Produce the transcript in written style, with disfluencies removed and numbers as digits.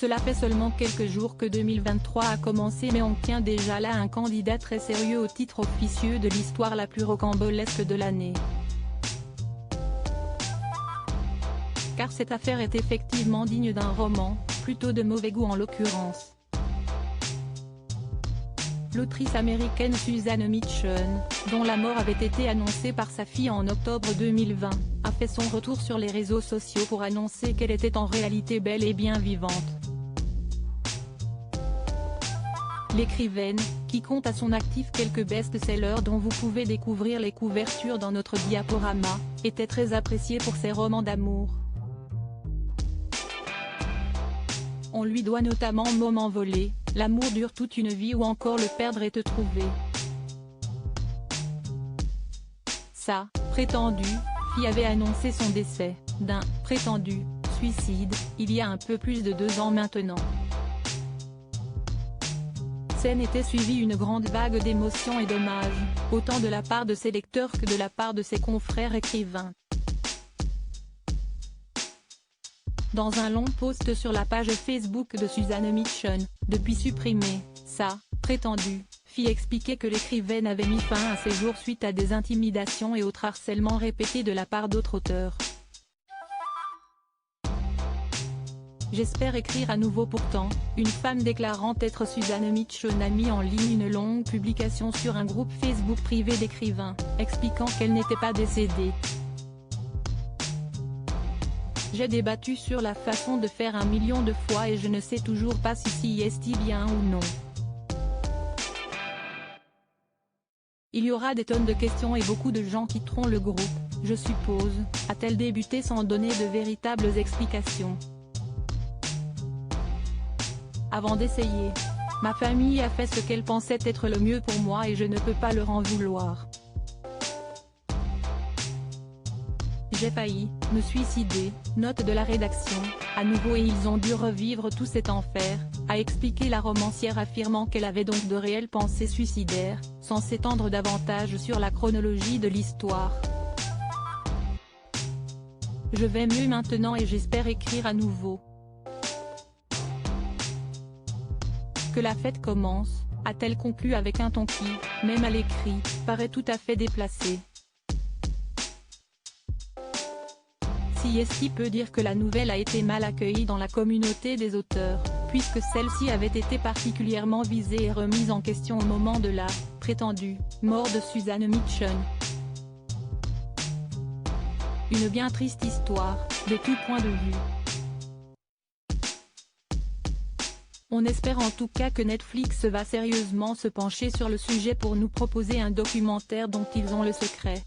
Cela fait seulement quelques jours que 2023 a commencé, mais on tient déjà là un candidat très sérieux au titre officieux de l'histoire la plus rocambolesque de l'année. Car cette affaire est effectivement digne d'un roman, plutôt de mauvais goût en l'occurrence. L'autrice américaine Suzanne Mitchell, dont la mort avait été annoncée par sa fille en octobre 2020, a fait son retour sur les réseaux sociaux pour annoncer qu'elle était en réalité bel et bien vivante. L'écrivaine, qui compte à son actif quelques best-sellers dont vous pouvez découvrir les couvertures dans notre diaporama, était très appréciée pour ses romans d'amour. On lui doit notamment Moments volés, L'amour dure toute une vie ou encore Le perdre et te trouver. Sa prétendue fille avait annoncé son décès, d'un prétendu suicide, il y a un peu plus de 2 ans maintenant. Scène était suivie une grande vague d'émotions et d'hommages, autant de la part de ses lecteurs que de la part de ses confrères écrivains. Dans un long post sur la page Facebook de Suzanne Mitchell, depuis supprimée, sa prétendue fille expliquait que l'écrivaine avait mis fin à ses jours suite à des intimidations et autres harcèlements répétés de la part d'autres auteurs. J'espère écrire à nouveau. Pourtant, une femme déclarant être Suzanne Mitchell a mis en ligne une longue publication sur un groupe Facebook privé d'écrivains, expliquant qu'elle n'était pas décédée. J'ai débattu sur la façon de faire 1 million de fois et je ne sais toujours pas si est bien ou non. Il y aura des tonnes de questions et beaucoup de gens quitteront le groupe, je suppose, a-t-elle débuté sans donner de véritables explications. Avant d'essayer, ma famille a fait ce qu'elle pensait être le mieux pour moi et je ne peux pas leur en vouloir. J'ai failli me suicider, note de la rédaction, à nouveau, et ils ont dû revivre tout cet enfer, a expliqué la romancière, affirmant qu'elle avait donc de réelles pensées suicidaires, sans s'étendre davantage sur la chronologie de l'histoire. Je vais mieux maintenant et j'espère écrire à nouveau. Que la fête commence, a-t-elle conclu avec un ton qui, même à l'écrit, paraît tout à fait déplacé. Si peut dire que la nouvelle a été mal accueillie dans la communauté des auteurs, puisque celle-ci avait été particulièrement visée et remise en question au moment de la prétendue mort de Suzanne Mitchell. Une bien triste histoire, de tout point de vue. On espère en tout cas que Netflix va sérieusement se pencher sur le sujet pour nous proposer un documentaire dont ils ont le secret.